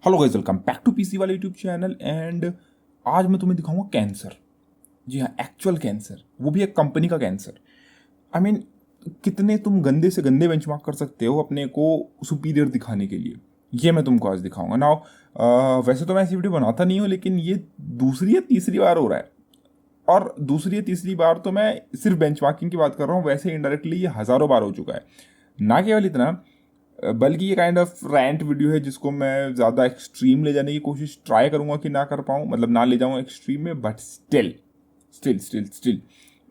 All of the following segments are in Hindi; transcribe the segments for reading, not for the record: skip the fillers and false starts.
Hello guys, welcome back to PC वाले यूट्यूब चैनल। एंड आज मैं तुम्हें दिखाऊंगा कैंसर। जी हाँ, एक्चुअल कैंसर, वो भी एक कंपनी का कैंसर। आई मीन, कितने तुम गंदे से गंदे बेंचमार्क कर सकते हो अपने को सुपीरियर दिखाने के लिए, ये मैं तुमको आज दिखाऊंगा ना। वैसे तो मैं ऐसी वीडियो बनाता नहीं हूँ, लेकिन ये दूसरी या तीसरी बार हो रहा है। और दूसरी या तीसरी बार तो मैं सिर्फ बेंचमार्किंग की बात कर रहा हूँ, वैसे इनडायरेक्टली ये हज़ारों बार हो चुका है। ना केवल इतना, बल्कि ये काइंड ऑफ रैंट वीडियो है जिसको मैं ज़्यादा एक्सट्रीम ले जाने की कोशिश ट्राई करूंगा कि ना कर पाऊँ, मतलब ना ले जाऊँ एक्सट्रीम में। But still still still still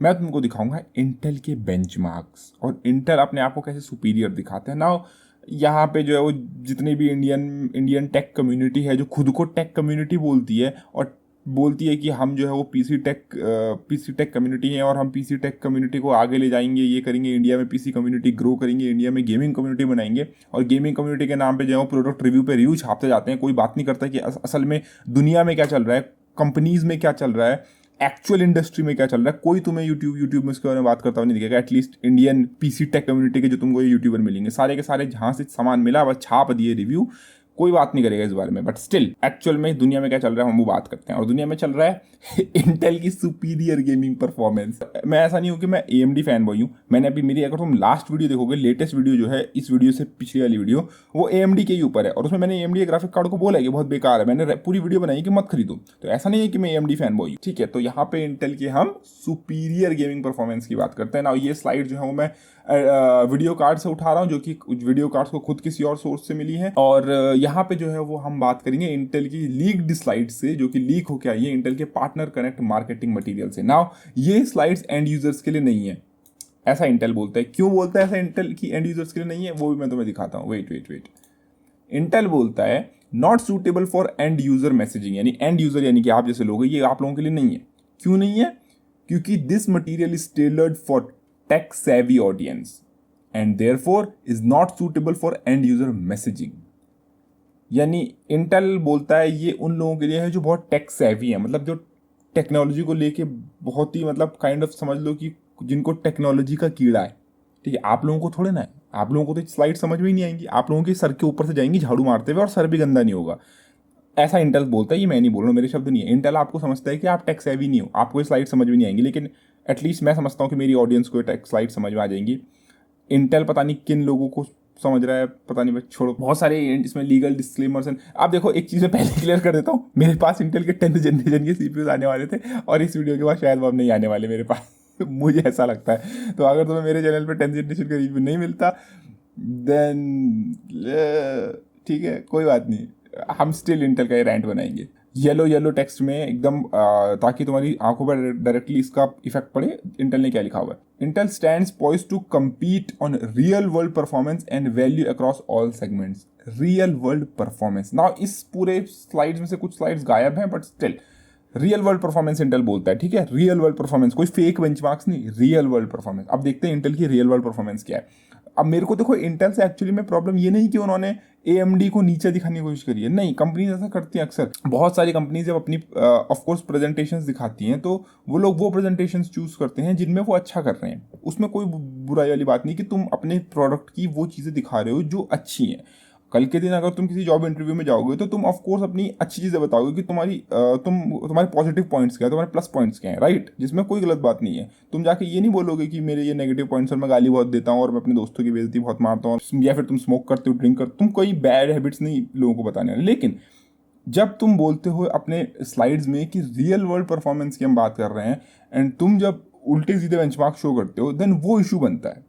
मैं तुमको दिखाऊंगा इंटेल के बेंचमार्क्स और इंटेल अपने आप को कैसे सुपीरियर दिखाते हैं ना। यहाँ पे जो है वो जितनी भी इंडियन इंडियन टेक कम्युनिटी है, जो खुद को टेक कम्युनिटी बोलती है और बोलती है कि हम जो है वो पीसी टेक कम्युनिटी है और हम पीसी टेक कम्युनिटी को आगे ले जाएंगे, ये करेंगे, इंडिया में पीसी कम्युनिटी ग्रो करेंगे, इंडिया में गेमिंग कम्युनिटी बनाएंगे। और गेमिंग कम्युनिटी के नाम पे जो है वो प्रोडक्ट रिव्यू पे रिव्यू छापते जाते हैं। कोई बात नहीं करता कि असल में दुनिया में क्या चल रहा है, कंपनीज में क्या चल रहा है, एक्चुअल इंडस्ट्री में क्या चल रहा है। कोई तुम्हें यूट्यूब में उसके बारे में बात करता हुआ नहीं दिखेगा। At least Indian PC take community के जो तुमको यूट्यूबर मिलेंगे, सारे के सारे जहाँ से सामान मिला बस छाप दिए रिव्यू, कोई बात नहीं करेगा इस बारे में। बट स्टिल एक्चुअल में दुनिया में क्या चल रहा है हम वो बात करते हैं। और दुनिया में चल रहा है इंटेल की सुपीरियर गेमिंग परफॉर्मेंस। मैं ऐसा नहीं हूँ कि मैं AMD फैन बॉय हूँ। मैंने अभी मेरी, अगर तुम लास्ट वीडियो देखोगे, लेटेस्ट वीडियो जो है इस वीडियो से पिछली वाली वीडियो, वो AMD के ही ऊपर है। और उसमें मैंने AMD के ग्राफिक कार्ड को बोला है कि बहुत बेकार है। मैंने पूरी वीडियो बनाई कि मत खरीदो। तो ऐसा नहीं है कि मैं AMD फैन बॉय हूँ, ठीक है। तो यहाँ पे इंटेल की हम सुपीरियर गेमिंग परफॉर्मेंस की बात करते हैं ना। ये स्लाइड जो है वो मैं वीडियो कार्ड से उठा रहा हूँ, जो कि वीडियो कार्ड्स को खुद किसी और सोर्स से मिली है। और यहाँ पे जो है वो हम बात करेंगे इंटेल की लीक्ड स्लाइड से, जो कि लीक होकर आई है इंटेल के पार्टनर कनेक्ट मार्केटिंग मटेरियल से। नाउ ये स्लाइड्स एंड यूजर्स के लिए नहीं है, ऐसा इंटेल बोलता है। क्यों बोलता है ऐसा इंटेल की एंड यूजर्स के लिए नहीं है, वो भी मैं तुम्हें दिखाता हूँ। वेट, इंटेल बोलता है not suitable for and user messaging, यानी एंड यूजर यानी कि आप जैसे लोग हैं, ये आप लोगों के लिए नहीं है। क्यों नहीं है? क्योंकि this material is tailored for tech savvy audience and therefore is not suitable for and user messaging. यानी इंटेल बोलता है ये उन लोगों के लिए है जो बहुत टेक सेवी है, मतलब जो टेक्नोलॉजी को लेके बहुत ही, मतलब काइंड ऑफ समझ लो कि जिनको टेक्नोलॉजी का कीड़ा है, ठीक है। आप लोगों को थोड़े ना है, आप लोगों को तो स्लाइड समझ में ही नहीं आएंगी। आप लोगों के सर के ऊपर से जाएंगी झाड़ू मारते हुए और सर भी गंदा नहीं होगा। ऐसा इंटेल बोलता है, ये मैं नहीं बोल रहा हूँ, मेरे शब्द नहीं है। इंटेल आपको समझता है कि आप टेक सेवी नहीं हो, आपको ये स्लाइड समझ में नहीं आएंगी, लेकिन एटलीस्ट मैं समझता हूँ कि मेरी ऑडियंस को टेक स्लाइड समझ में आ जाएंगी। इंटेल पता नहीं किन लोगों को समझ रहा है, पता नहीं, बस छोड़ो। बहुत सारे इसमें लीगल डिस्क्लेमर्स हैं। आप देखो, एक चीज़ मैं पहले क्लियर कर देता हूँ, मेरे पास इंटेल के 10th जनरेशन के CPUs आने वाले थे और इस वीडियो के बाद शायद वो अब नहीं आने वाले मेरे पास। मुझे ऐसा लगता है। तो अगर तुम्हें मेरे चैनल पर 10th जनरेशन का रिव्यू नहीं मिलता, देन ठीक है, कोई बात नहीं, हम स्टिल इंटेल का ये रैंट बनाएंगे येलो टेक्स्ट में एकदम, ताकि तुम्हारी आंखों पर डायरेक्टली इसका इफेक्ट पड़े। इंटेल ने क्या लिखा हुआ है? Intel stands poised to compete on real world performance and value across all segments. Real world performance ना, इस पूरे स्लाइड्स में से कुछ स्लाइड्स गायब हैं, but still real world performance Intel बोलता है, ठीक है। रियल वर्ल्ड परफॉर्मेंस, कोई फेक बेंचमार्क्स नहीं, रियल वर्ल्ड परफॉर्मेंस। अब देखते हैं इंटेल की रियल वर्ल्ड परफॉर्मेंस क्या है। अब मेरे को देखो, इंटेल से एक्चुअली में प्रॉब्लम ये नहीं कि उन्होंने AMD को नीचे दिखाने की कोशिश करी है, नहीं। कंपनीज ऐसा करती हैं अक्सर। बहुत सारी कंपनीज जब अपनी ऑफ कोर्स प्रेजेंटेशंस दिखाती हैं, तो वो लोग वो प्रेजेंटेशंस चूज करते हैं जिनमें वो अच्छा कर रहे हैं। उसमें कोई बुराई वाली बात नहीं कि तुम अपने प्रोडक्ट की वो चीज़ें दिखा रहे हो जो अच्छी हैं। कल के दिन अगर तुम किसी जॉब इंटरव्यू में जाओगे तो तुम ऑफ कोर्स अपनी अच्छी चीज़ें बताओगे कि तुम्हारे पॉजिटिव पॉइंट्स क्या है, तुम्हारे प्लस पॉइंट्स क्या है, राइट, जिसमें कोई गलत बात नहीं है। तुम जाके ये नहीं बोलोगे कि मेरे ये नेगेटिव पॉइंट्स और मैं गाली बहुत देता हूँ और मैं अपने दोस्तों की बेइज्जती बहुत मारता हूँ, या फिर तुम स्मोक करते हो, ड्रिंक करते, तुम कोई बैड हैबिट्स नहीं लोगों को बताने वाले। लेकिन जब तुम बोलते हो अपने स्लाइड्स में कि रियल वर्ल्ड परफॉर्मेंस की हम बात कर रहे हैं, एंड तुम जब उल्टे सीधे बेंचमार्क शो करते हो, देन वो इशू बनता है।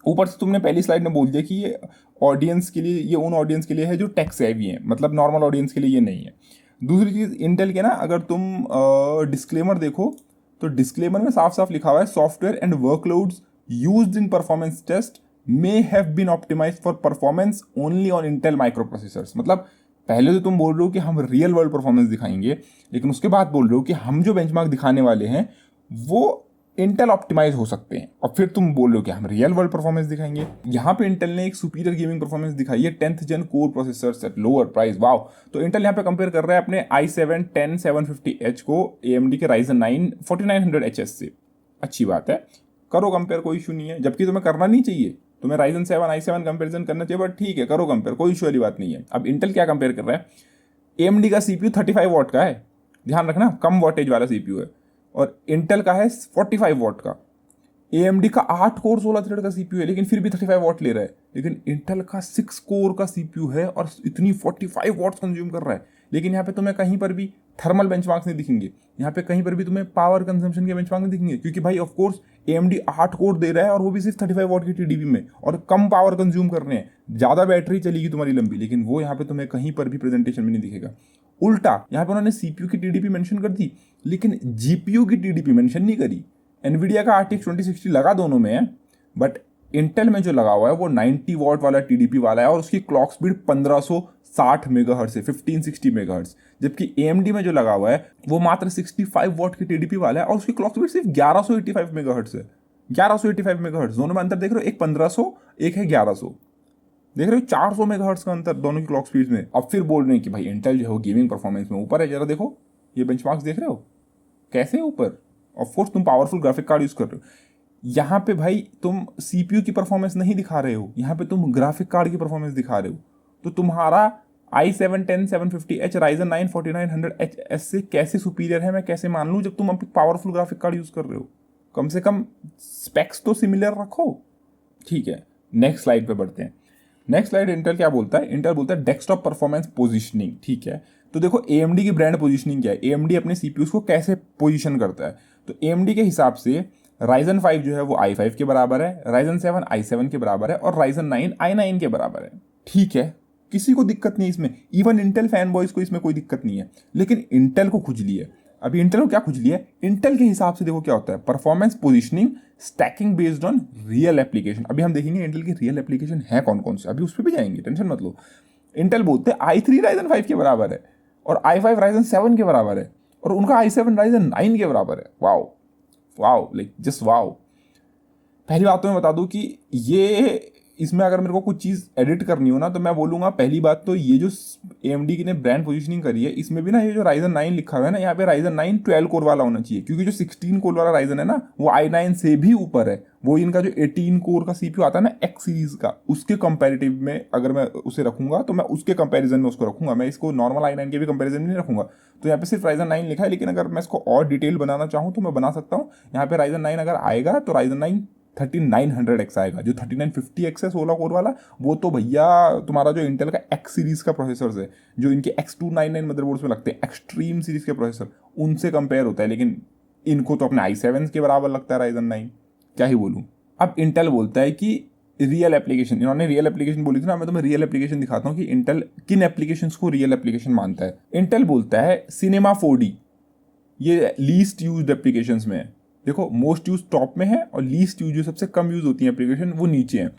ऊपर से तुमने पहली स्लाइड में बोल दिया कि ये ऑडियंस के लिए, ये उन ऑडियंस के लिए है जो टेक सेवी है, मतलब नॉर्मल ऑडियंस के लिए ये नहीं है। दूसरी चीज़ इंटेल के ना, अगर तुम डिस्क्लेमर देखो तो डिस्क्लेमर में साफ साफ लिखा हुआ है software and workloads used in performance test may have been optimised for performance only on Intel microprocessors. मतलब पहले तो तुम बोल रहे हो कि हम रियल वर्ल्ड परफॉर्मेंस दिखाएंगे, लेकिन उसके बाद बोल रहे हो कि हम जो बेंचमार्क दिखाने वाले हैं वो इंटेल ऑप्टिमाइज हो सकते हैं, और फिर तुम बोल रहे हो कि हम रियल वर्ल्ड परफॉर्मेंस दिखाएंगे। यहाँ पे इंटेल ने एक सुपीरियर गेमिंग परफॉर्मेंस दिखाई है 10th जन core processors at lower price. Wow. तो इंटेल यहाँ पे कंपेयर कर रहा है अपने i7 10750H को AMD के Ryzen 9 4900HS से। अच्छी बात है, करो कंपेयर, कोई इशू नहीं है, जबकि तुम्हें करना नहीं चाहिए। तुम्हें Ryzen 7 i7 कंपेरिजन करना चाहिए, बट ठीक है करो कंपेयर, कोई इशू वाली बात नहीं है। अब इंटेल क्या कंपेयर कर रहा है, AMD का CPU 35 वॉट का है, ध्यान रखना कम वॉटेज वाला CPU है, और इंटेल का है 45 वॉट का। AMD का 8 कोर 16 थ्रेड का CPU है लेकिन फिर भी 35 वॉट ले रहा है, लेकिन इंटेल का 6 कोर का CPU है और इतनी 45 वॉट कंज्यूम कर रहा है। लेकिन यहाँ पे तुम्हें कहीं पर भी थर्मल बेंचमार्क्स नहीं दिखेंगे, यहाँ पे कहीं पर भी तुम्हें पावर कंजम्पशन के बेंचमार्क नहीं दिखेंगे, क्योंकि भाई ऑफ कोर्स AMD 8 कोर दे रहा है और वो भी सिर्फ 35 वॉट की TDP में, और कम पावर कंज्यूम कर रहे हैं, ज़्यादा बैटरी चलेगी तुम्हारी लंबी, लेकिन वो यहाँ पे तुम्हें कहीं पर भी प्रेजेंटेशन में नहीं दिखेगा। उल्टा यहाँ पे उन्होंने CPU की TDP मेंशन कर दी लेकिन GPU की TDP मेंशन नहीं करी। एनवीडिया का RTX 2060 लगा दोनों में है, बट इंटेल में जो लगा हुआ है वो 90 वॉट वाला TDP वाला है और उसकी क्लॉक स्पीड 1560 मेगाहर्ट्ज है, 1560 मेगाहर्ट्ज, जबकि AMD में जो लगा हुआ है वो मात्र 65 वॉट की TDP वाला है और उसकी क्लॉक स्पीड सिर्फ 1185 मेगाहर्ट्ज है। 1185 मेगाहर्ट्ज, दोनों में अंतर देख रहे हो, एक 1500 एक है 1100, देख रहे हो 400 मेगाहर्ट्ज का अंतर दोनों की क्लॉक स्पीड में। अब फिर बोल रहे हैं कि भाई इंटेल जो है वो गेमिंग परफॉर्मेंस में ऊपर है, जरा देखो ये बेंचमार्क्स देख रहे हो कैसे ऊपर। ऑफ कोर्स तुम पावरफुल ग्राफिक कार्ड यूज कर रहे हो, यहाँ पे भाई तुम CPU की परफॉर्मेंस नहीं दिखा रहे हो, यहाँ पे तुम ग्राफिक कार्ड की परफॉर्मेंस दिखा रहे हो। तो तुम्हारा i7 10750H Ryzen 9 4900HS से कैसे सुपीरियर है, मैं कैसे मान लूँ जब तुम अब पावरफुल ग्राफिक कार्ड यूज कर रहे हो। कम से कम स्पेक्स तो सिमिलर रखो। ठीक है, नेक्स्ट स्लाइड पे बढ़ते हैं। नेक्स्ट स्लाइड इंटेल क्या बोलता है, इंटेल बोलता है डेस्कटॉप परफॉर्मेंस पोजिशनिंग। ठीक है, तो देखो AMD की ब्रांड पोजिशनिंग क्या है, AMD अपने CPUs को कैसे पोजिशन करता है। तो AMD के हिसाब से Ryzen 5 जो है वो i5 के बराबर है, Ryzen 7 i7 के बराबर है और Ryzen 9 i9 के बराबर है। ठीक है, किसी को दिक्कत नहीं इसमें, इवन इंटेल फैन बॉयज को इसमें कोई दिक्कत नहीं है, लेकिन इंटेल को खुजली है। अभी इंटेल को क्या खुजली है, इंटेल के हिसाब से देखो क्या होता है, performance positioning stacking based on real application. अभी हम देखेंगे इंटेल की रियल एप्लीकेशन है कौन कौन से, अभी उस पर भी जाएंगे, टेंशन मत लो। इंटेल बोलते हैं i3 Ryzen 5 के बराबर है और i5 Ryzen 7 के बराबर है और उनका i7 Ryzen 9 के बराबर है। Wow wow, like just wow. पहली बात तो मैं बता दूं कि ये इसमें अगर मेरे को कुछ चीज़ एडिट करनी हो ना तो मैं बोलूँगा, पहली बात तो ये जो AMD की ने ब्रांड पोजीशनिंग करी है इसमें भी ना ये जो Ryzen 9 लिखा हुआ है ना, यहाँ पे Ryzen 9 12 कोर वाला होना चाहिए, क्योंकि जो 16 कोर वाला Ryzen है ना वो i9 से भी ऊपर है। वो इनका जो 18 कोर का CPU आता है ना X सीरीज का, उसके कंपेरेटिव में अगर मैं उसे रखूंगा तो मैं उसके कंपेरिजन में उसको रखूंगा, मैं इसको नॉर्मल i9 के भी कंपेरिजन में नहीं रखूंगा। तो यहाँ पे सिर्फ Ryzen 9 लिखा है, लेकिन अगर मैं इसको और डिटेल बनाना चाहूँ तो मैं बना सकता हूँ। यहाँ पे Ryzen 9 अगर आएगा तो Ryzen 9 3900X आएगा, जो 3950X है 16 कोर वाला, वो तो भैया तुम्हारा जो इंटेल का X सीरीज का प्रोसेसर है, जो इनके X299 मदरबोर्ड्स में लगते हैं, एक्सट्रीम सीरीज के प्रोसेसर, उनसे कंपेयर होता है। लेकिन इनको तो अपने i7 के बराबर लगता है Ryzen 9, क्या ही बोलूँ। अब इंटेल बोलता है कि रियल एप्लीकेशन, इन्होंने रियल एप्लीकेशन बोली थी ना, मैं तुम्हें रियल एप्लीकेशन दिखाता हूँ कि इंटेल किन एप्लीकेशंस को रियल एप्लीकेशन मानता है। इंटेल बोलता है सिनेमा 4D ये लीस्ट यूज्ड एप्लीकेशंस में है। देखो मोस्ट यूज टॉप में है और लीस्ट यूज जो सबसे कम यूज होती है एप्लीकेशन वो नीचे है।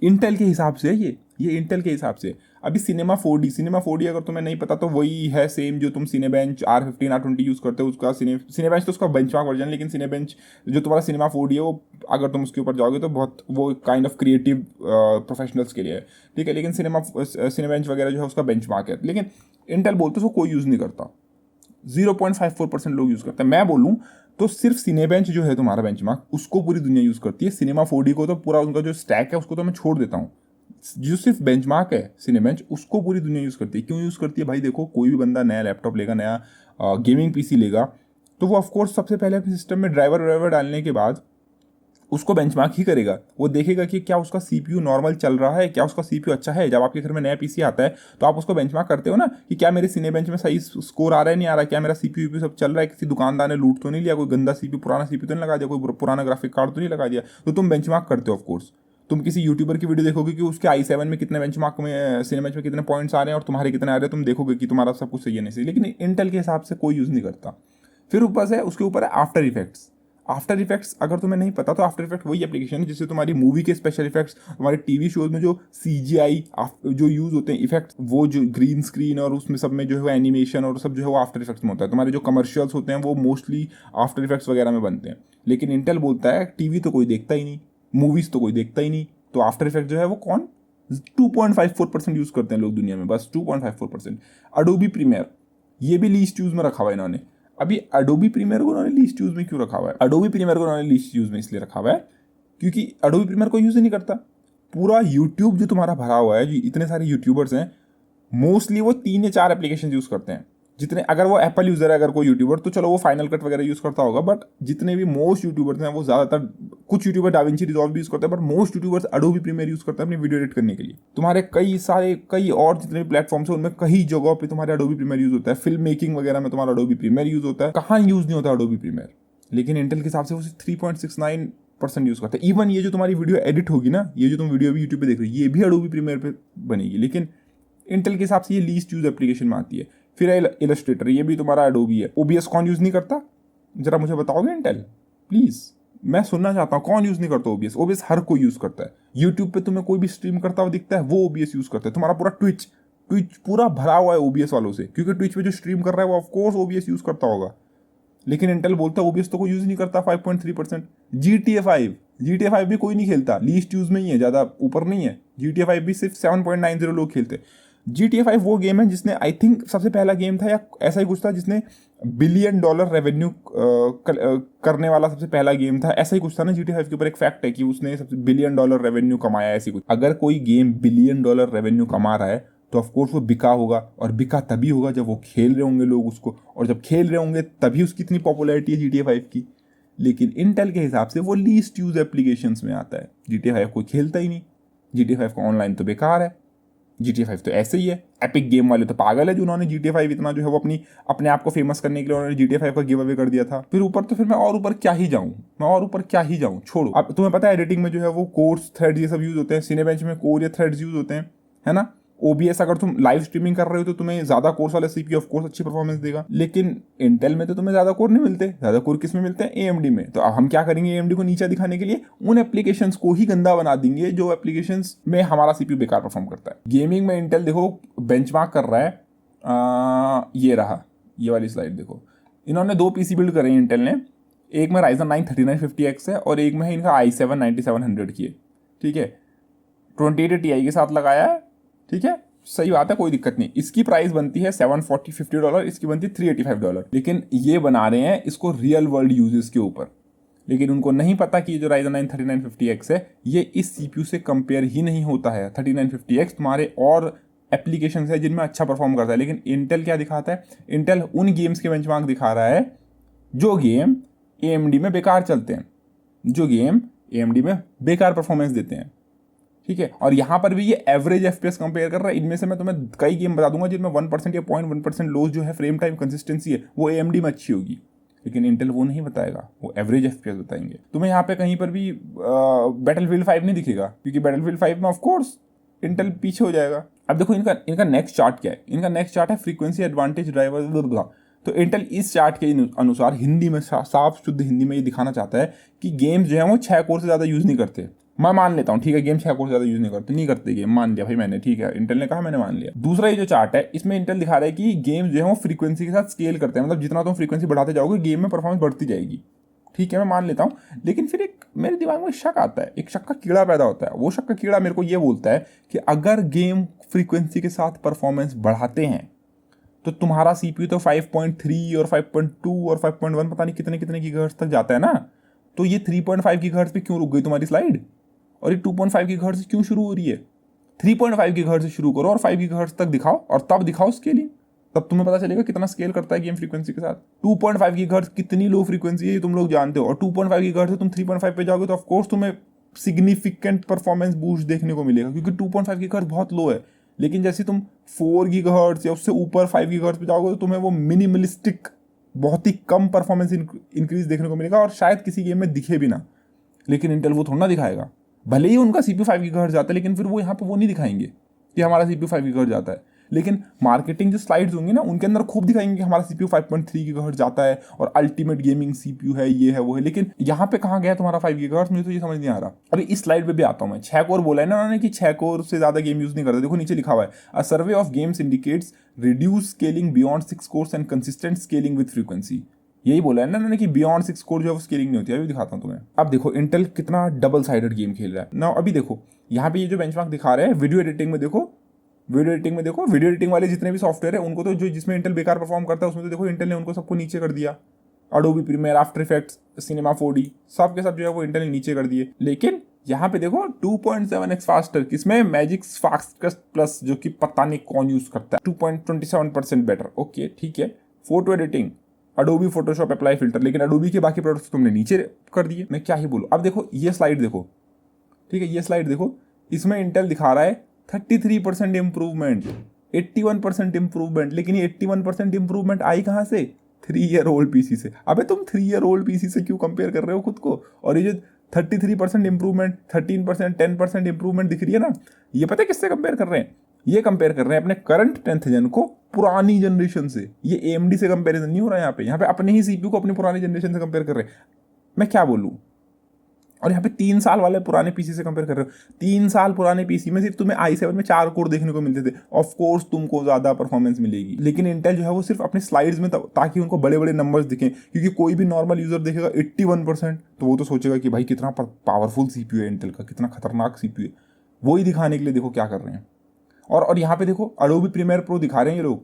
इंटेल के हिसाब से ये इंटेल के हिसाब से। अभी सिनेमा 4D अगर तुम्हें नहीं पता तो वही है सेम जो तुम सिनेबेंच R15 R20 यूज़ करते हो, उसका सिनेबेंच तो उसका बेंचमार्क वर्जन, लेकिन सिनेबेंच जो तुम्हारा सिनेमा 4D है वो अगर तुम उसके ऊपर जाओगे तो बहुत वो काइंड ऑफ क्रिएटिव प्रोफेशनल्स के लिए है। ठीक है, लेकिन सिनेबेंच वगैरह जो है उसका बेंचमार्क है, लेकिन इंटेल बोलते उसको कोई यूज़ नहीं करता, 0.54% लोग यूज़ करते हैं। मैं बोलूँ तो सिर्फ सिनेबेंच जो है तुम्हारा बेंचमार्क उसको पूरी दुनिया यूज़ करती है, सिनेमा 4D को तो पूरा उनका जो स्टैक है उसको तो मैं छोड़ देता हूँ। जो सिर्फ बेंचमार्क है सिनेबेंच उसको पूरी दुनिया यूज़ करती है। क्यों यूज़ करती है भाई, देखो कोई भी बंदा नया लैपटॉप लेगा, नया गेमिंग PC लेगा, तो वो ऑफकोर्स सबसे पहले अपने सिस्टम में ड्राइवर डालने के बाद उसको बेंचमार्क ही करेगा। वो देखेगा कि क्या उसका CPU नॉर्मल चल रहा है, क्या उसका CPU अच्छा है। जब आपके घर में नया PC आता है तो आप उसको बेंचमार्क करते हो ना कि क्या मेरे सिनेबेंच में सही स्कोर आ रहा है नहीं आ रहा है, क्या मेरा CPU सब चल रहा है, किसी दुकानदार ने लूट तो नहीं लिया, कोई गंदा CPU पुराना CPU तो नहीं लगा दिया, कोई पुराना ग्राफिक कार्ड तो नहीं लगा दिया। तो तुम बेंचमार्क करते हो। ऑफकोर्स तुम किसी यूट्यूबर की वीडियो देखोगे कि उसके i7 में कितने बेंचमार्क में सिनेबेंच में कितने पॉइंट्स आ रहे हैं और तुम्हारे कितने आ रहे हैं, तुम देखोगे कि तुम्हारा सब कुछ सही है नहीं सही। लेकिन इंटेल के हिसाब से कोई यूज़ नहीं करता। फिर ऊपर से उसके ऊपर है आफ्टर इफेक्ट्स। आफ्टर इफेक्ट्स अगर तुम्हें नहीं पता तो आफ्टर इफेक्ट वही एप्लीकेशन है जिससे तुम्हारी मूवी के स्पेशल इफेक्ट्स, तुम्हारे टीवी शोज में जो CGI जो यूज होते हैं इफेक्ट्स, वो जो ग्रीन स्क्रीन और उसमें सब में जो है एनिमेशन और सब जो है वो आफ्टर इफेक्ट्स में होता है। तुम्हारे जो कमर्शियल्स होते हैं वो मोस्टली आफ्टर इफेक्ट्स वगैरह में बनते हैं। लेकिन इंटेल बोलता है टीवी तो कोई देखता ही नहीं, मूवीज तो कोई देखता ही नहीं, तो आफ्टर इफेक्ट जो है वो कौन 2.54% यूज करते हैं लोग दुनिया में, बस 2.54%। अडोबी प्रीमियर ये भी लीस्ट यूज में रखा हुआ है इन्होंने। अभी अडोबी प्रीमियर को उन्होंने लीस्ट यूज में क्यों रखा हुआ है, अडोबी प्रीमियर को उन्होंने लीस्ट यूज में इसलिए रखा हुआ है क्योंकि अडोबी प्रीमियर को यूज ही नहीं करता। पूरा यूट्यूब जो तुम्हारा भरा हुआ है, जो इतने सारे यूट्यूबर्स हैं, मोस्टली वो 3 या 4 एप्लीकेशन यूज़ करते हैं। जितने, अगर वो एप्पल यूज़र है अगर कोई यूट्यूबर, तो चलो वो फाइनल कट वगैरह यूज़ करता होगा, बट जितने भी मोस्ट यूट्यूबर्स हैं वो ज़्यादातर, कुछ यूट्यूबर डाविंची रिजॉल्व भी यूज़ करते हैं, but most YouTubers Adobe Premiere use करते हैं अपनी वीडियो एडिट करने के लिए। तुम्हारे कई और जितने भी प्लेटफॉर्म्स हैं उनमें कई जगहों पर तुम्हारे अडोबी प्रीमियर यूज़ होता है। फिल्म मेकिंग वगैरह में तुम्हारा अडोबी प्रीमियर यूज़ होता है। कहाँ यूज़ नहीं होता अडोबी प्रीमियर, लेकिन इंटेल के हिसाब से वो 3.69% यूज़ करते हैं। इवन ये जो तुम्हारी वीडियो एडिट होगी ना, ये जो तुम वीडियो भी यूट्यूब पे देख रहे हो, ये भी अडोबी प्रीमियर पे बनेगी, लेकिन इंटेल के हिसाब से ये लीस्ट यूज एप्लीकेशन में आती है। फिर इलस्ट्रेटर, ये भी तुम्हारा एडोबी है। ओबीएस कौन यूज़ नहीं करता, जरा मुझे बताओगे इंटेल प्लीज़, मैं सुनना चाहता हूँ कौन यूज़ नहीं करता ओबीएस। ओबीएस हर कोई यूज़ करता है। यूट्यूब पे तुम्हें कोई भी स्ट्रीम करता हुआ दिखता है वो ओबीएस यूज़ करता है। तुम्हारा पूरा ट्विच पूरा भरा हुआ है ओबीएस वालों से, क्योंकि ट्विच पे जो स्ट्रीम कर रहा है वो ऑफकोर्स ओबीएस यूज़ करता होगा। लेकिन इंटेल बोलता है ओबीएस तो कोई यूज़ नहीं करता 5.3%। GTA 5 भी कोई नहीं खेलता, लीस्ट यूज़ में ही है, ज़्यादा ऊपर नहीं है। GTA 5 भी सिर्फ 7.90 लोग खेलते हैं। GTA 5 वो गेम है जिसने, आई थिंक सबसे पहला गेम था या ऐसा ही कुछ था, जिसने $1 बिलियन रेवेन्यू करने वाला सबसे पहला गेम था, ऐसा ही कुछ था ना। GTA 5 के ऊपर एक फैक्ट है कि उसने सबसे $1 बिलियन रेवेन्यू कमाया, ऐसी कुछ। अगर कोई गेम $1 बिलियन रेवेन्यू कमा रहा है तो ऑफकोर्स वो बिका होगा, और बिका तभी होगा जब वो खेल रहे होंगे लोग उसको, और जब खेल रहे होंगे तभी उसकी इतनी पॉपुलैरिटी है GTA 5 की। लेकिन इंटेल के हिसाब से वो लीस्ट यूज एप्लीकेशंस में आता है। GTA 5 कोई खेलता ही नहीं, GTA 5 का ऑनलाइन तो बेकार है। GTA 5 तो ऐसे ही है। एपिक गेम वाले तो पागल है जो उन्होंने GTA 5 इतना जो है वो अपने आप को फेमस करने के लिए उन्होंने GTA 5 का गिव अवे कर दिया था। फिर मैं और ऊपर क्या ही जाऊँ, छोड़ो। अब तुम्हें पता है एडिटिंग में जो है वो कोर्स, थ्रेड्स ये सब यूज होते हैं। सिनेबेंच में कोर या थ्रेड्स यूज होते हैं, है ना। OBS अगर तुम लाइव स्ट्रीमिंग कर रहे हो तो तुम्हें ज्यादा कोर्स वाला CPU ऑफ कोर्स अच्छी परफॉर्मेंस देगा। लेकिन इंटेल में तो तुम्हें ज्यादा कोर नहीं मिलते। ज्यादा कोर किस में मिलते हैं? AMD में। तो अब हम क्या करेंगे, AMD को नीचा दिखाने के लिए उन एप्लीकेशंस को ही गंदा बना देंगे जो एप्लीकेशंस में हमारा CPU बेकार परफॉर्म करता है। गेमिंग में इंटेल देखो बेंचमार्क कर रहा है। ये रहा, ये वाली स्लाइड देखो। इन्होंने 2 PC बिल्ड करे इंटेल ने। एक में Ryzen 9 3950X है और एक में है इनका i7 9700 की है। ठीक है, 2080 Ti के साथ लगाया है। ठीक है, सही बात है, कोई दिक्कत नहीं। इसकी प्राइस बनती है $740-50, इसकी बनती है $385। लेकिन ये बना रहे हैं इसको रियल वर्ल्ड यूजेस के ऊपर। लेकिन उनको नहीं पता कि जो Ryzen 9 3950X है ये इस CPU से कंपेयर ही नहीं होता है। 3950X तुम्हारे और एप्लीकेशन है जिनमें अच्छा परफॉर्म करता है। लेकिन इंटेल क्या दिखाता है, इंटेल उन गेम्स के बेंचमार्क दिखा रहा है जो गेम AMD में बेकार चलते हैं, जो गेम AMD में बेकार परफॉर्मेंस देते हैं। ठीक है, और यहाँ पर भी ये एवरेज FPS कंपेयर कर रहा है। इनमें से मैं तुम्हें कई गेम बता दूंगा जिनमें 1% या 0.1% लॉस जो है फ्रेम टाइम कंसिस्टेंसी है वो AMD में अच्छी होगी। लेकिन इंटेल वो नहीं बताएगा, वो एवरेज FPS बताएंगे। तुम्हें यहाँ पे कहीं पर भी बैटलफील्ड 5 नहीं दिखेगा, क्योंकि बैटलफील्ड 5 में ऑफकोर्स इंटेल पीछे हो जाएगा। अब देखो इनका नेक्स्ट चार्ट क्या है। इनका नेक्स्ट चार्ट है फ्रीक्वेंसी एडवांटेज ड्राइवर। तो इंटेल इस चार्ट के अनुसार हिंदी में साफ शुद्ध हिंदी में ये दिखाना चाहता है कि गेम्स जो है वो 6 कोर से ज़्यादा यूज़ नहीं करते। मैं मान लेता हूँ, ठीक है, गेम 6 कोर से ज़्यादा यूज़ नहीं करते गेम, मान लिया भाई मैंने, ठीक है, इंटेल ने कहा, मैंने मान लिया। दूसरा ये जो चार्ट है इसमें इंटेल दिखा रहा है कि गेम्स जो है वो फ्रीक्वेंसी के साथ स्केल करते हैं। मतलब जितना तुम फ्रीक्वेंसी बढ़ाते जाओगे गेम में परफॉर्मेंस बढ़ती जाएगी। ठीक है, मैं मान लेता हूँ। लेकिन फिर एक मेरे दिमाग में शक आता है, एक शक का कीड़ा पैदा होता है। वो शक का कीड़ा मेरे को ये बोलता है कि अगर गेम फ्रीक्वेंसी के साथ परफॉर्मेंस बढ़ाते हैं तो तुम्हारा CPU तो 5.3 और 5.2 और 5.1 पता नहीं कितने गीगाहर्ट्ज़ तक जाता है ना। तो ये 3.5 गीगाहर्ट्ज़ पे क्यों रुक गई तुम्हारी स्लाइड, और ये 2.5 गीगाहर्ट्ज़ से क्यों शुरू हो रही है? 3.5 गीगाहर्ट्ज़ से शुरू करो और 5 गीगाहर्ट्ज़ तक दिखाओ, और तब दिखाओ स्केलिंग, तब तुम्हें पता चलेगा कितना स्केल करता है गेम फ्रीक्वेंसी के साथ। 2.5 गीगाहर्ट्ज़ कितनी लो फ्रीक्वेंसी है ये तुम लोग जानते हो, और 2.5 गीगाहर्ट्ज़ से तुम 3.5 पे जाओगे तो ऑफकोर्स तुम्हें सिग्निफिकेंट परफॉर्मेंस बूस्ट देखने को मिलेगा, क्योंकि 2.5 गीगाहर्ट्ज़ बहुत लो है। लेकिन जैसे तुम 4 गीगाहर्ट्ज़ या उससे ऊपर 5 गीगाहर्ट्ज़ पे जाओगे तो तुम्हें वो मिनिमलिस्टिक बहुत ही कम परफॉर्मेंस इंक्रीज देखने को मिलेगा, और शायद किसी गेम में दिखे भी ना। लेकिन इंटेल वो थोड़ा ना दिखाएगा। भले ही उनका CPU 5 गीगाहर्ट्ज़ जाता है, लेकिन फिर वो यहाँ पे वो नहीं दिखाएंगे कि हमारा CPU 5 गीगाहर्ट्ज़ जाता है। लेकिन मार्केटिंग जो स्लाइड्स होंगी ना उनके अंदर खूब दिखाएंगे कि हमारा CPU 5.3 गीगाहर्ट्ज़ जाता है और अल्टीमेट गेमिंग CPU है, ये है वो है। लेकिन यहाँ पे कहाँ गया तुम्हारा 5 गीगाहर्ट्ज़, मुझे तो ये समझ नहीं आ रहा। अभी इस स्लाइड पे भी आता हूँ मैं। 6 कोर बोला है ना उन्होंने कि 6 कोर से ज़्यादा गेम यूज़ नहीं करते। देखो नीचे लिखा हुआ है, a survey of games indicates reduce scaling beyond 6 cores and consistent scaling with frequency. यही बोला है ना उन्होंने कि बियॉन्ड 6 कोर जो है वो स्केलिंग नहीं होती है। अभी दिखाता हूँ तुम्हें। अब देखो इंटेल कितना डबल साइडेड गेम खेल रहा है ना। अभी देखो यहाँ पे ये जो बेंचमार्क दिखा रहे हैं वीडियो एडिटिंग में देखो, वीडियो एडिटिंग वाले जितने भी सॉफ्टवेयर है उनको तो जो जिसमें इंटेल बेकार परफॉर्म करता है उसमें तो देखो इंटेल ने उनको सबको नीचे कर दिया। Adobe Premiere, After Effects, Cinema 4D सब के सब जो है वो इंटेल ने नीचे कर दिए। लेकिन यहाँ पे देखो 2.7x फास्टर, किसमें मैजिक्स फास्टेस्ट प्लस, जो कि पता नहीं कौन यूज करता है, 2.27% बेटर। ओके ठीक है। Photo editing Adobe Photoshop apply filter, लेकिन अडोबी के बाकी प्रोडक्ट्स तुमने नीचे कर दिए, मैं क्या ही बोलूँ। अब देखो ये स्लाइड देखो, ठीक है, ये स्लाइड देखो, इसमें इंटेल दिखा रहा है 33% इंप्रूवमेंट, 81% इंप्रूवमेंट, लेकिन ये 81% इंप्रूवमेंट आई कहाँ से, 3 ईयर ओल्ड पीसी से। अबे तुम 3 ईयर ओल्ड पीसी से क्यों कंपेयर कर रहे हो खुद को। और ये जो 33% इंप्रूवमेंट, 13%, 10% इंप्रूवमेंट दिख रही है ना, ये पता है किससे कंपेयर कर रहे हैं, ये कंपेयर कर रहे हैं अपने करंट 10th जन को पुरानी जनरेशन से। ये AMD से कंपेरिजन नहीं हो रहा है यहाँ पे अपने ही CPU को अपनी पुरानी जनरेशन से कंपेयर कर रहे हैं। मैं क्या बोलूँ। और यहाँ पे 3 साल वाले पुराने पीसी से कंपेयर कर रहे हो। 3 साल पुराने पीसी में सिर्फ तुम्हें i7 में 4 कोर देखने को मिलते थे। ऑफ कोर्स तुमको ज्यादा परफॉर्मेंस मिलेगी, लेकिन इंटेल जो है वो सिर्फ अपने स्लाइड्स में, ताकि उनको बड़े बड़े नंबर्स दिखें, क्योंकि कोई भी नॉर्मल यूजर देखेगा 81% तो वो तो सोचेगा कि भाई कितना पावरफुल CPU है इंटेल का, कितना खतरनाक CPU है। वही दिखाने के लिए देखो क्या कर रहे हैं। और यहाँ पे देखो अडोबी प्रीमियर प्रो दिखा रहे हैं ये लोग,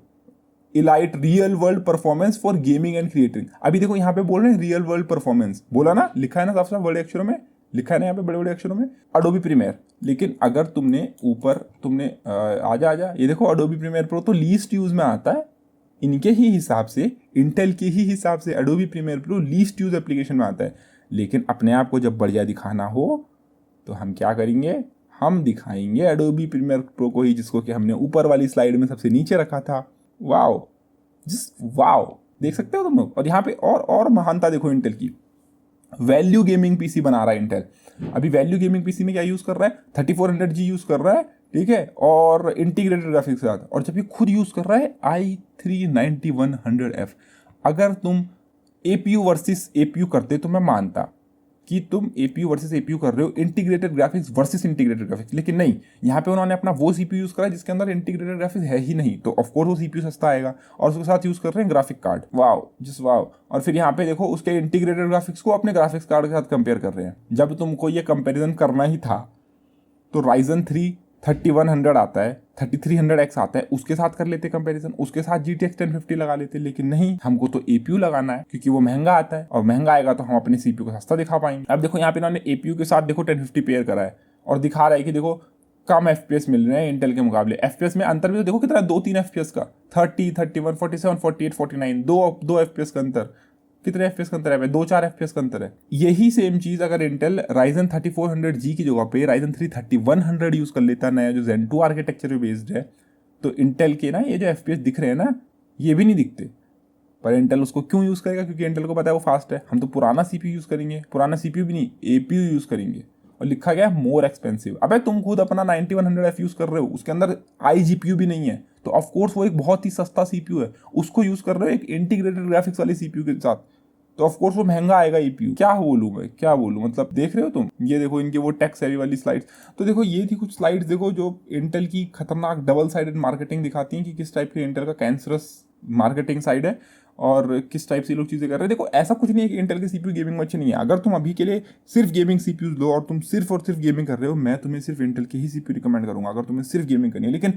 elite real world performance for gaming and creating. अभी देखो यहाँ पे बोल रहे हैं रियल वर्ल्ड परफॉर्मेंस, बोला ना, लिखा है ना साफ साफ बड़े अक्षरों में, लिखा है ना यहाँ पे बड़े बड़े अक्षरों में अडोबी प्रीमियर। लेकिन अगर तुमने ऊपर आजा ये देखो अडोबी प्रीमियर प्रो तो लीस्ट यूज में आता है इनके ही हिसाब से, इंटेल के ही हिसाब से Adobe Premiere Pro least use application में आता है। लेकिन अपने आप को जब बढ़िया दिखाना हो तो हम क्या करेंगे, हम दिखाएंगे अडोबी प्रीमियर प्रो को ही, जिसको कि हमने ऊपर वाली स्लाइड में सबसे नीचे रखा था। वाओ, जस्ट वाओ, देख सकते हो तुम लोग। और यहाँ पे और महानता देखो इंटेल की, वैल्यू गेमिंग पीसी बना रहा है इंटेल। अभी वैल्यू गेमिंग पीसी में क्या यूज कर रहा है, 3400G यूज कर रहा है, ठीक है, और इंटीग्रेटेड ग्राफिक्स के साथ। और जब ये खुद यूज कर रहा है i3-9100F। अगर तुम APU वर्सेस APU करते तो मैं मानता कि तुम APU वर्सेस APU कर रहे हो, integrated graphics versus integrated graphics, लेकिन नहीं, यहाँ पे उन्होंने अपना वो CPU यूज करा जिसके अंदर इंटीग्रेटेड ग्राफिक्स है ही नहीं, तो ऑफकोर्स वो CPU सस्ता आएगा, और उसके साथ यूज कर रहे हैं graphic card. Wow, just wow. और फिर यहाँ पे देखो उसके इंटीग्रेटेड ग्राफिक्स को अपने ग्राफिक्स कार्ड के साथ कंपेयर कर रहे हैं। जब तुमको ये कंपेरिजन करना ही था तो Ryzen 3 3100 आता है, 3300X आता है, उसके साथ कर लेते कंपैरिजन, उसके साथ GTX 1050 लगा लेते। लेकिन नहीं, हमको तो APU लगाना है क्योंकि वो महंगा आता है, और महंगा आएगा तो हम अपने CPU को सस्ता दिखा पाएंगे। अब देखो यहाँ पे इन्होंने APU के साथ देखो 1050 पेयर करा है, और दिखा रहा है कि देखो कम FPS मिल रहे हैं इंटेल के मुकाबले। FPS में अंतर भी तो देखो कितना, 2-3 FPS का, 30, 31, 47, 48, 49, दो FPS का अंतर। कितने FPS का अंतर है, 2-4 FPS का अंतर है। यही सेम चीज अगर इंटेल Ryzen 3400G की जगह पे Ryzen 3 3100 यूज कर लेता, नया जो Zen 2 आर्किटेक्चर पे बेस्ड है, तो इंटेल के ना ये जो FPS दिख रहे हैं ना, ये भी नहीं दिखते। पर इंटेल उसको क्यों यूज करेगा, क्योंकि इंटेल को पता है वो फास्ट है। हम तो पुराना CPU यूज करेंगे, पुराना CPU भी नहीं, APU यूज करेंगे। और लिखा गया है मोर एक्सपेंसिव। अबे तुम खुद अपना 9100F यूज कर रहे हो, उसके अंदर iGPU भी नहीं है, तो ऑफकोर्स वो एक बहुत ही सस्ता CPU है, उसको यूज कर रहे हो एक इंटीग्रेटेड ग्राफिक्स वाली CPU के साथ, तो ऑफकोर्स वो महंगा आएगा EPU। क्या बोलूँ मैं, क्या बोलूँ, मतलब देख रहे हो तुम, ये देखो इनके वो टेक सेवी वाली स्लाइड्स। तो देखो ये थी कुछ स्लाइड्स देखो जो इंटेल की खतरनाक डबल साइडेड मार्केटिंग दिखाती हैं कि किस टाइप की इंटेल का कैंसरस मार्केटिंग साइड है और किस टाइप से लोग चीज़ें कर रहे हैं। देखो ऐसा कुछ नहीं है कि इंटेल के CPU गेमिंग में अच्छे नहीं है। अगर तुम अभी के लिए सिर्फ गेमिंग CPUs लो और तुम सिर्फ और सिर्फ गेमिंग कर रहे हो, मैं तुम्हें सिर्फ इंटेल के ही CPU रिकमेंड करूंगा अगर तुम्हें सिर्फ गेमिंग करनी है। लेकिन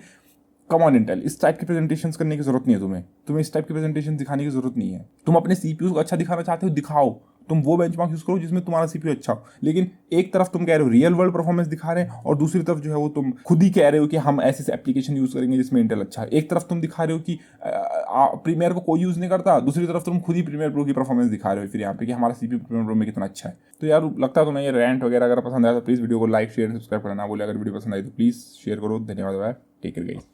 कम ऑन इंटेल, इस टाइप के प्रेजेंटेशंस करने की जरूरत नहीं है तुम्हें इस टाइप के प्रेजेंटेशन दिखाने की जरूरत नहीं है। तुम अपने CPU को अच्छा दिखाना चाहते हो, दिखाओ, तुम वो बेंचमार्क यूज करो जिसमें तुम्हारा CPU अच्छा हो। लेकिन एक तरफ तुम कह रहे हो रियल वर्ल्ड परफॉर्मेंस दिखा रहे हैं, और दूसरी तरफ जो है वो तुम खुद ही कह रहे हो कि हम ऐसे एप्लीकेशन यूज करेंगे जिसमें इंटेल अच्छा है। एक तरफ तुम दिखा रहे हो कि प्रीमियर को कोई यूज नहीं करता, दूसरी तरफ तुम खुद ही प्रीमियर प्रो की परफॉर्मेंस दिखा रहे हो फिर यहाँ पे कि हमारा CPU प्रीमियर प्रो में कितना अच्छा है। तो यार लगता है तुम्हें ये रैंट वगैरह अगर पसंद आया तो प्लीज वीडियो को लाइक शेयर सब्सक्राइब करना बोले। अगर वीडियो पसंद आई तो प्लीज शेयर करो। धन्यवाद, टेक केयर गाइस।